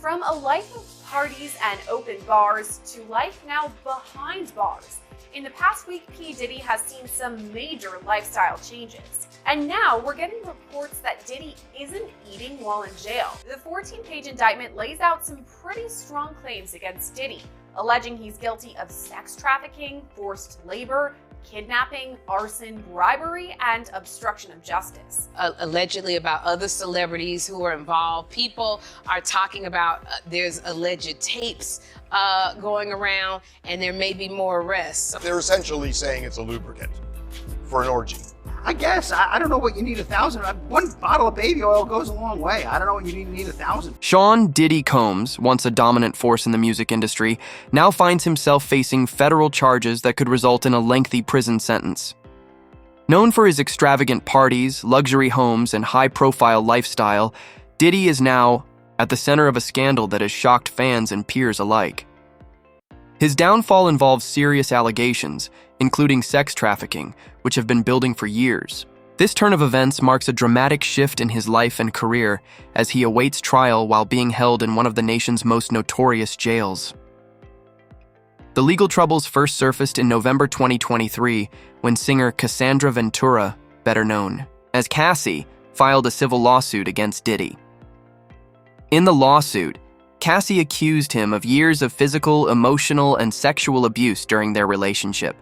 From a life of parties and open bars to life now behind bars, in the past week, P. Diddy has seen some major lifestyle changes. And now we're getting reports that Diddy isn't eating while in jail. The 14-page indictment lays out some pretty strong claims against Diddy, alleging he's guilty of sex trafficking, forced labor, kidnapping, arson, bribery, and obstruction of justice. Allegedly about other celebrities who are involved. People are talking about there's alleged tapes going around, and there may be more arrests. They're essentially saying it's a lubricant for an orgy. I guess. I don't know what you need 1,000. One bottle of baby oil goes a long way. I don't know what you need 1,000. Sean Diddy Combs, once a dominant force in the music industry, now finds himself facing federal charges that could result in a lengthy prison sentence. Known for his extravagant parties, luxury homes, and high-profile lifestyle, Diddy is now at the center of a scandal that has shocked fans and peers alike. His downfall involves serious allegations, including sex trafficking, which have been building for years. This turn of events marks a dramatic shift in his life and career as he awaits trial while being held in one of the nation's most notorious jails. The legal troubles first surfaced in November 2023 when singer Cassandra Ventura, better known as Cassie, filed a civil lawsuit against Diddy. In the lawsuit, Cassie accused him of years of physical, emotional, and sexual abuse during their relationship.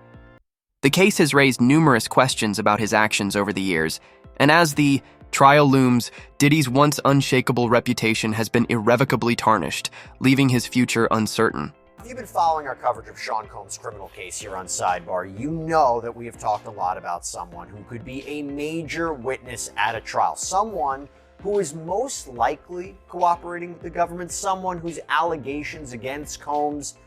The case has raised numerous questions about his actions over the years, and as the trial looms, Diddy's once unshakable reputation has been irrevocably tarnished, leaving his future uncertain. If you've been following our coverage of Sean Combs' criminal case here on Sidebar, you know that we have talked a lot about someone who could be a major witness at a trial, someone who is most likely cooperating with the government, someone whose allegations against Combs,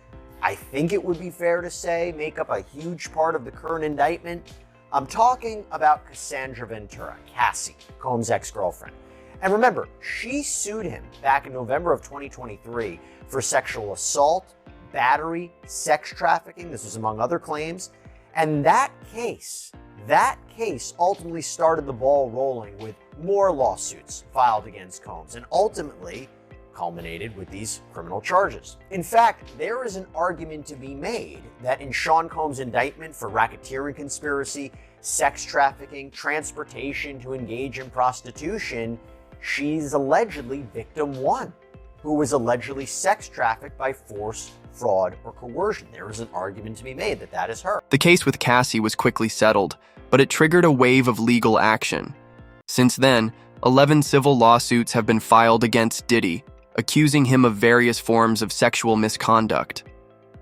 I think it would be fair to say, make up a huge part of the current indictment. I'm talking about Cassandra Ventura, Cassie, Combs' ex-girlfriend. And remember, she sued him back in November of 2023 for sexual assault, battery, sex trafficking. This was among other claims. And that case ultimately started the ball rolling with more lawsuits filed against Combs and ultimately culminated with these criminal charges. In fact, there is an argument to be made that in Sean Combs' indictment for racketeering conspiracy, sex trafficking, transportation to engage in prostitution, she's allegedly victim one, who was allegedly sex trafficked by force, fraud, or coercion. There is an argument to be made that that is her. The case with Cassie was quickly settled, but it triggered a wave of legal action. Since then, 11 civil lawsuits have been filed against Diddy, accusing him of various forms of sexual misconduct.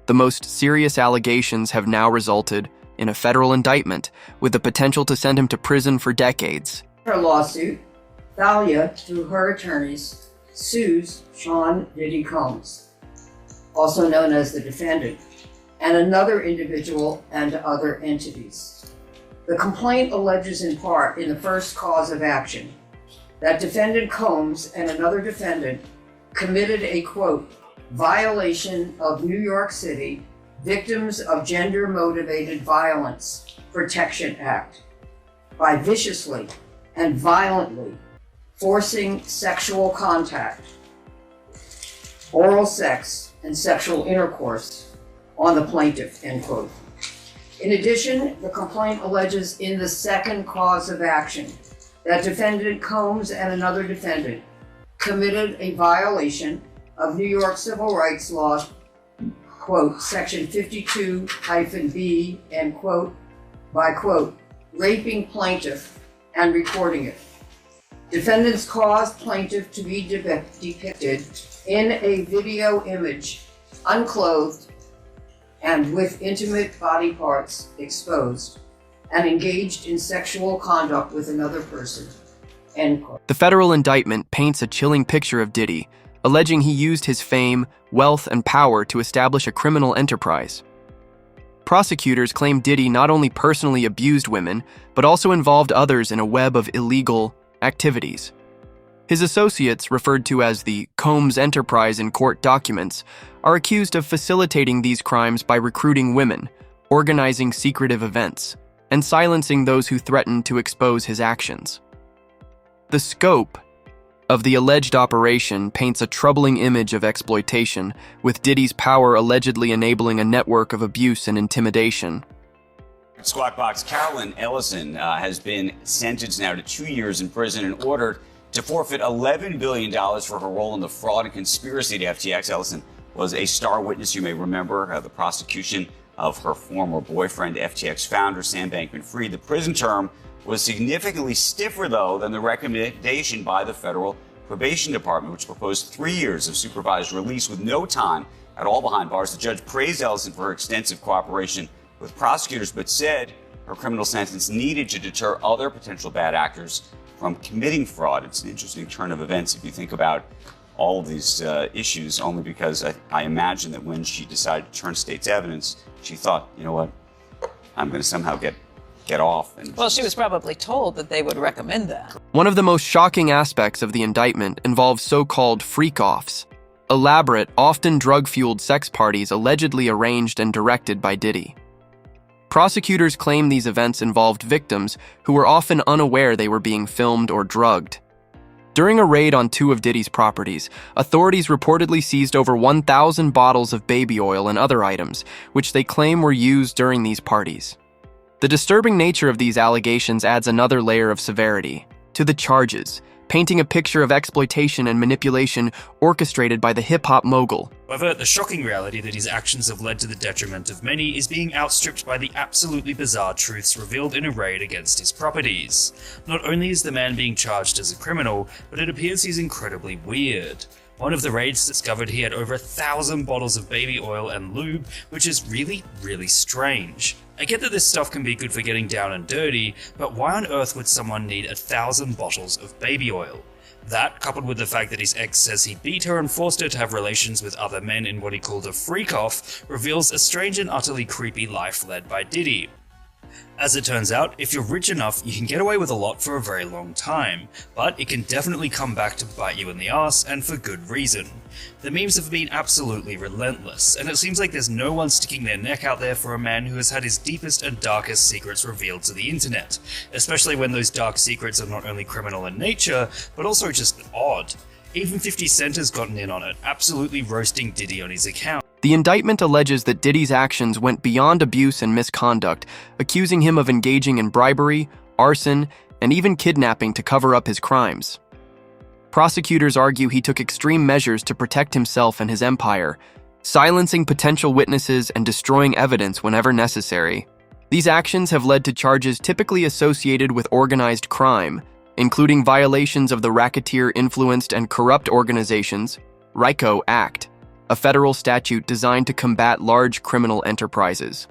The most serious allegations have now resulted in a federal indictment, with the potential to send him to prison for decades. Her lawsuit, Thalia, through her attorneys, sues Sean Diddy Combs, also known as the defendant, and another individual and other entities. The complaint alleges in part in the first cause of action that defendant Combs and another defendant committed a, quote, violation of New York City Victims of Gender-Motivated Violence Protection Act by viciously and violently forcing sexual contact, oral sex, and sexual intercourse on the plaintiff, end quote. In addition, the complaint alleges in the second cause of action that defendant Combs and another defendant committed a violation of New York civil rights law, quote, section 52-B, end quote, by, quote, raping plaintiff and recording it. Defendants caused plaintiff to be depicted in a video image, unclothed and with intimate body parts exposed, and engaged in sexual conduct with another person, end quote. The federal indictment paints a chilling picture of Diddy, alleging he used his fame, wealth, and power to establish a criminal enterprise. Prosecutors claim Diddy not only personally abused women, but also involved others in a web of illegal activities. His associates, referred to as the Combs Enterprise in court documents, are accused of facilitating these crimes by recruiting women, organizing secretive events, and silencing those who threaten to expose his actions. The scope of the alleged operation paints a troubling image of exploitation, with Diddy's power allegedly enabling a network of abuse and intimidation. Squawk Box Carolyn Ellison has been sentenced now to 2 years in prison and ordered to forfeit $11 billion for her role in the fraud and conspiracy to FTX. Ellison was a star witness, you may remember, the prosecution of her former boyfriend, FTX founder Sam Bankman-Fried. The prison term was significantly stiffer, though, than the recommendation by the federal probation department, which proposed 3 years of supervised release with no time at all behind bars. The judge praised Ellison for her extensive cooperation with prosecutors, but said her criminal sentence needed to deter other potential bad actors from committing fraud. It's an interesting turn of events if you think about all of these issues, only because I imagine that when she decided to turn state's evidence, she thought, you know what, I'm going to somehow get off. And well, she was probably told that they would recommend that. One of the most shocking aspects of the indictment involves so-called freak-offs, elaborate, often drug-fueled sex parties allegedly arranged and directed by Diddy. Prosecutors claim these events involved victims who were often unaware they were being filmed or drugged. During a raid on 2 of Diddy's properties, authorities reportedly seized over 1,000 bottles of baby oil and other items, which they claim were used during these parties. The disturbing nature of these allegations adds another layer of severity to the charges, painting a picture of exploitation and manipulation orchestrated by the hip-hop mogul. However, the shocking reality that his actions have led to the detriment of many is being outstripped by the absolutely bizarre truths revealed in a raid against his properties. Not only is the man being charged as a criminal, but it appears he's incredibly weird. One of the raids discovered he had over 1,000 bottles of baby oil and lube, which is really, really strange. I get that this stuff can be good for getting down and dirty, but why on earth would someone need 1,000 bottles of baby oil? That, coupled with the fact that his ex says he beat her and forced her to have relations with other men in what he called a freak-off, reveals a strange and utterly creepy life led by Diddy. As it turns out, if you're rich enough, you can get away with a lot for a very long time, but it can definitely come back to bite you in the ass, and for good reason. The memes have been absolutely relentless, and it seems like there's no one sticking their neck out there for a man who has had his deepest and darkest secrets revealed to the internet, especially when those dark secrets are not only criminal in nature, but also just odd. Even 50 Cent has gotten in on it, absolutely roasting Diddy on his account. The indictment alleges that Diddy's actions went beyond abuse and misconduct, accusing him of engaging in bribery, arson, and even kidnapping to cover up his crimes. Prosecutors argue he took extreme measures to protect himself and his empire, silencing potential witnesses and destroying evidence whenever necessary. These actions have led to charges typically associated with organized crime, including violations of the Racketeer Influenced and Corrupt Organizations (RICO) Act, a federal statute designed to combat large criminal enterprises.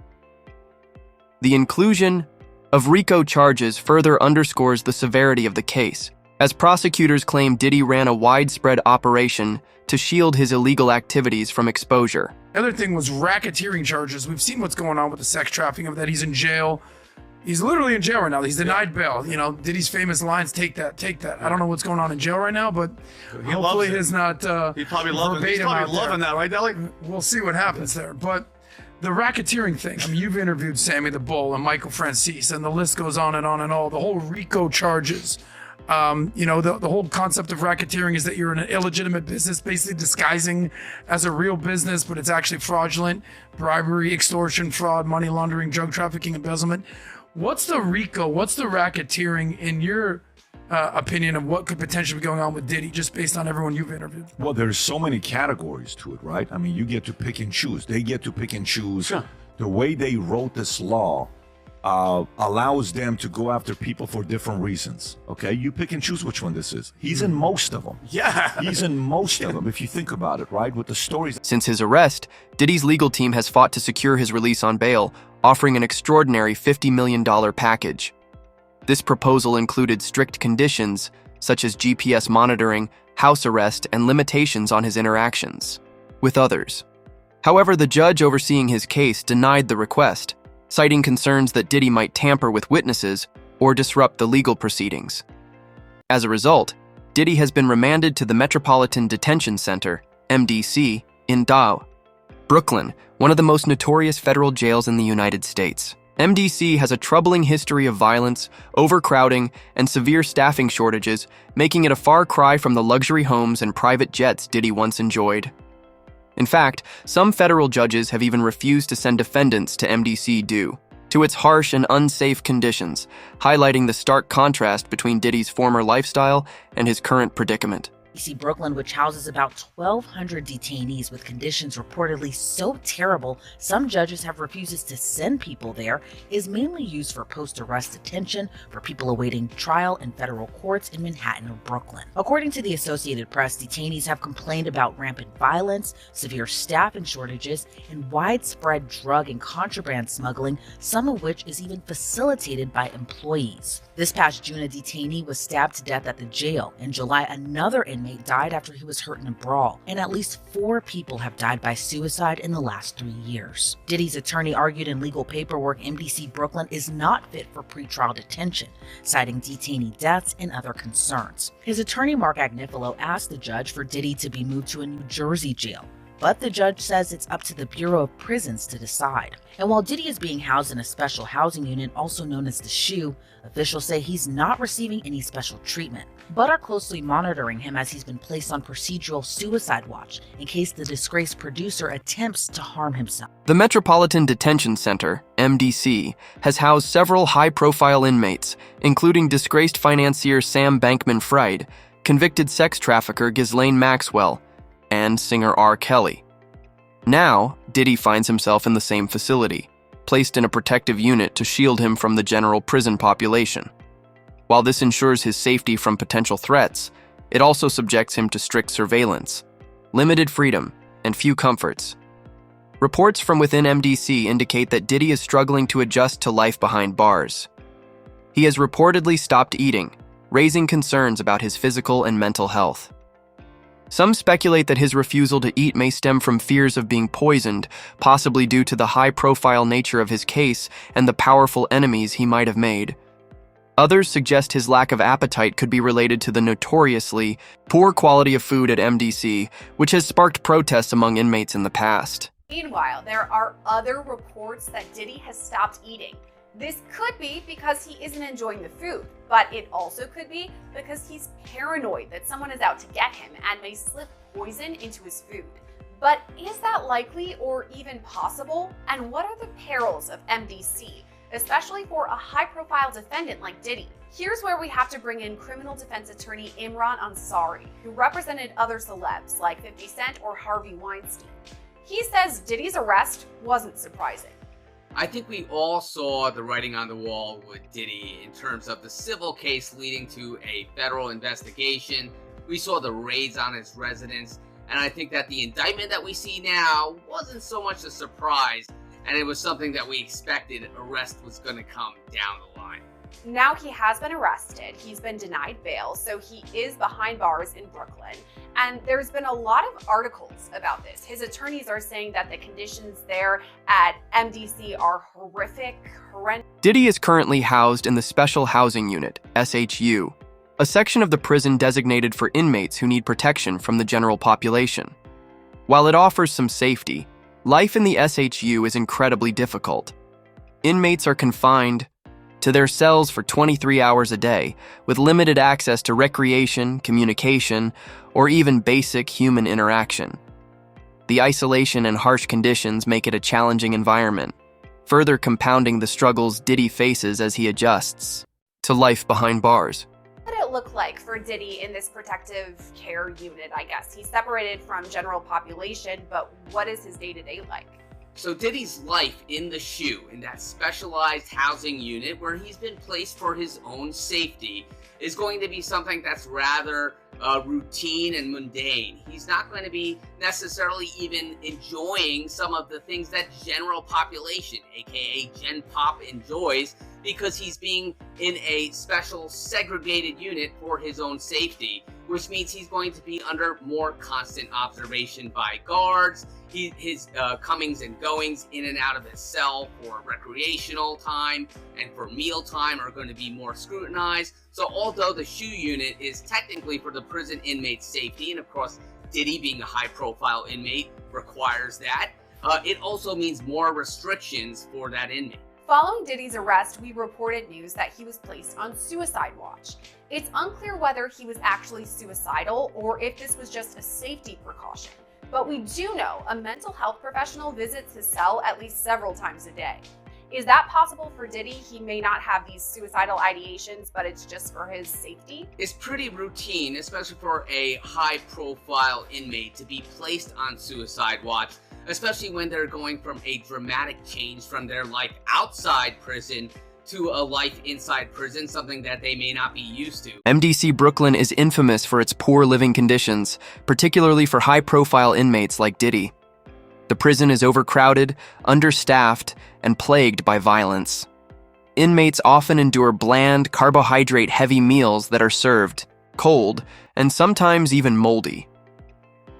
The inclusion of RICO charges further underscores the severity of the case, as prosecutors claim Diddy ran a widespread operation to shield his illegal activities from exposure. The other thing was racketeering charges. We've seen what's going on with the sex trafficking of that. He's in jail. He's literally in jail right now. He's denied bail. You know, Diddy's famous lines, take that, take that. I don't know what's going on in jail right now, but He hopefully loves it. it's not He's probably loving that, right, Deli? We'll see what happens there. But the racketeering thing, I mean, you've interviewed Sammy the Bull and Michael Francis, and the list goes on and on and all. The whole RICO charges. You know, the whole concept of racketeering is that you're in an illegitimate business, basically disguising as a real business, but it's actually fraudulent, bribery, extortion, fraud, money laundering, drug trafficking, embezzlement. What's the RICO? What's the racketeering in your opinion of what could potentially be going on with Diddy, just based on everyone you've interviewed? Well, there's so many categories to it, right? I mean, you get to pick and choose. They get to pick and choose. Sure. The way they wrote this law allows them to go after people for different reasons. Okay, you pick and choose which one this is. He's in most of them. Yeah. He's in most of them, if you think about it, right? With the stories. Since his arrest, Diddy's legal team has fought to secure his release on bail, offering an extraordinary $50 million package. This proposal included strict conditions, such as GPS monitoring, house arrest, and limitations on his interactions with others. However, the judge overseeing his case denied the request, citing concerns that Diddy might tamper with witnesses or disrupt the legal proceedings. As a result, Diddy has been remanded to the Metropolitan Detention Center, MDC, in Brooklyn, one of the most notorious federal jails in the United States. MDC has a troubling history of violence, overcrowding, and severe staffing shortages, making it a far cry from the luxury homes and private jets Diddy once enjoyed. In fact, some federal judges have even refused to send defendants to MDC due to its harsh and unsafe conditions, highlighting the stark contrast between Diddy's former lifestyle and his current predicament. Brooklyn, which houses about 1,200 detainees with conditions reportedly so terrible some judges have refused to send people there, is mainly used for post-arrest detention for people awaiting trial in federal courts in Manhattan or Brooklyn. According to the Associated Press, detainees have complained about rampant violence, severe staffing shortages, and widespread drug and contraband smuggling, some of which is even facilitated by employees. This past June, a detainee was stabbed to death at the jail. In July, another inmate died after he was hurt in a brawl, and at least 4 people have died by suicide in the last 3 years. Diddy's attorney argued in legal paperwork MDC Brooklyn is not fit for pretrial detention, citing detainee deaths and other concerns. His attorney Mark Agnifilo asked the judge for Diddy to be moved to a New Jersey jail, but the judge says it's up to the Bureau of Prisons to decide. And while Diddy is being housed in a special housing unit, also known as the SHU, officials say he's not receiving any special treatment, but are closely monitoring him as he's been placed on procedural suicide watch in case the disgraced producer attempts to harm himself. The Metropolitan Detention Center, MDC, has housed several high-profile inmates, including disgraced financier Sam Bankman-Fried, convicted sex trafficker Ghislaine Maxwell, and singer R. Kelly. Now, Diddy finds himself in the same facility, placed in a protective unit to shield him from the general prison population. While this ensures his safety from potential threats, it also subjects him to strict surveillance, limited freedom, and few comforts. Reports from within MDC indicate that Diddy is struggling to adjust to life behind bars. He has reportedly stopped eating, raising concerns about his physical and mental health. Some speculate that his refusal to eat may stem from fears of being poisoned, possibly due to the high-profile nature of his case and the powerful enemies he might have made. Others suggest his lack of appetite could be related to the notoriously poor quality of food at MDC, which has sparked protests among inmates in the past. Meanwhile, there are other reports that Diddy has stopped eating. This could be because he isn't enjoying the food, but it also could be because he's paranoid that someone is out to get him and may slip poison into his food. But is that likely or even possible? And what are the perils of MDC, especially for a high-profile defendant like Diddy? Here's where we have to bring in criminal defense attorney Imran Ansari, who represented other celebs like 50 Cent or Harvey Weinstein. He says Diddy's arrest wasn't surprising. I think we all saw the writing on the wall with Diddy in terms of the civil case leading to a federal investigation. We saw the raids on his residence, and I think that the indictment that we see now wasn't so much a surprise, and it was something that we expected arrest was going to come down the line. Now he has been arrested, he's been denied bail, so he is behind bars in Brooklyn. And there's been a lot of articles about this. His attorneys are saying that the conditions there at MDC are horrific, horrendous. Diddy is currently housed in the Special Housing Unit, SHU, a section of the prison designated for inmates who need protection from the general population. While it offers some safety, life in the SHU is incredibly difficult. Inmates are confined to their cells for 23 hours a day, with limited access to recreation, communication, or even basic human interaction. The isolation and harsh conditions make it a challenging environment, further compounding the struggles Diddy faces as he adjusts to life behind bars. What did it look like for Diddy in this protective care unit, I guess? He's separated from general population, but what is his day-to-day like? So Diddy's life in the SHU, in that specialized housing unit where he's been placed for his own safety, is going to be something that's rather routine and mundane. He's not going to be necessarily even enjoying some of the things that general population, aka Gen Pop, enjoys, because he's being in a special segregated unit for his own safety, which means he's going to be under more constant observation by guards. His comings and goings in and out of his cell for recreational time and for meal time are going to be more scrutinized. So although the SHU unit is technically for the prison inmate's safety, and of course Diddy being a high profile inmate requires that, it also means more restrictions for that inmate. Following Diddy's arrest, we reported news that he was placed on suicide watch. It's unclear whether he was actually suicidal or if this was just a safety precaution. But we do know a mental health professional visits his cell at least several times a day. Is that possible for Diddy? He may not have these suicidal ideations, but it's just for his safety? It's pretty routine, especially for a high-profile inmate to be placed on suicide watch, especially when they're going from a dramatic change from their life outside prison to a life inside prison, something that they may not be used to. MDC Brooklyn is infamous for its poor living conditions, particularly for high-profile inmates like Diddy. The prison is overcrowded, understaffed, and plagued by violence. Inmates often endure bland, carbohydrate-heavy meals that are served cold and sometimes even moldy.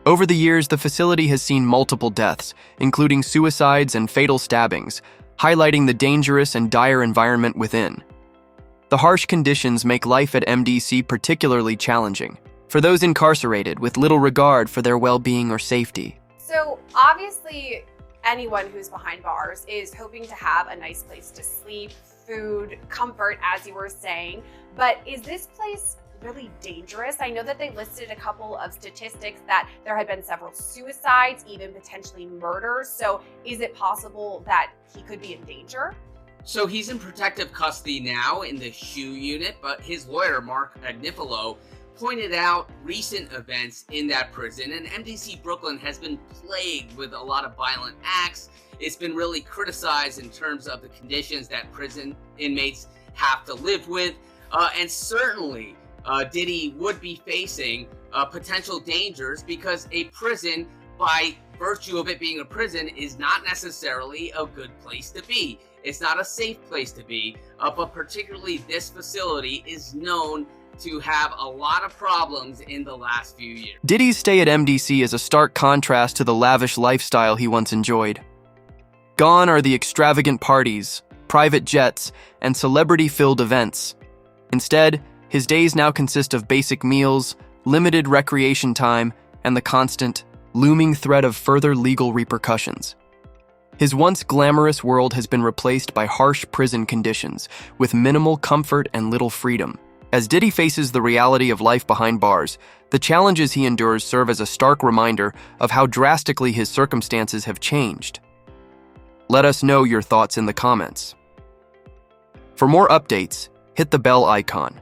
Over the years, the facility has seen multiple deaths, including suicides and fatal stabbings, highlighting the dangerous and dire environment within. The harsh conditions make life at MDC particularly challenging for those incarcerated with little regard for their well-being or safety. So obviously, anyone who's behind bars is hoping to have a nice place to sleep, food, comfort, as you were saying. But is this place really dangerous? I know that they listed a couple of statistics that there had been several suicides, even potentially murders. So is it possible that he could be in danger? So he's in protective custody now in the SHU unit, but his lawyer, Mark Agnifilo, pointed out recent events in that prison, and MDC Brooklyn has been plagued with a lot of violent acts. It's been really criticized in terms of the conditions that prison inmates have to live with, and certainly Diddy would be facing potential dangers because a prison, by virtue of it being a prison, is not necessarily a good place to be. It's not a safe place to be, but particularly this facility is known to have a lot of problems in the last few years. Diddy's stay at MDC is a stark contrast to the lavish lifestyle he once enjoyed. Gone are the extravagant parties, private jets, and celebrity-filled events. Instead, his days now consist of basic meals, limited recreation time, and the constant, looming threat of further legal repercussions. His once glamorous world has been replaced by harsh prison conditions, with minimal comfort and little freedom. As Diddy faces the reality of life behind bars, the challenges he endures serve as a stark reminder of how drastically his circumstances have changed. Let us know your thoughts in the comments. For more updates, hit the bell icon.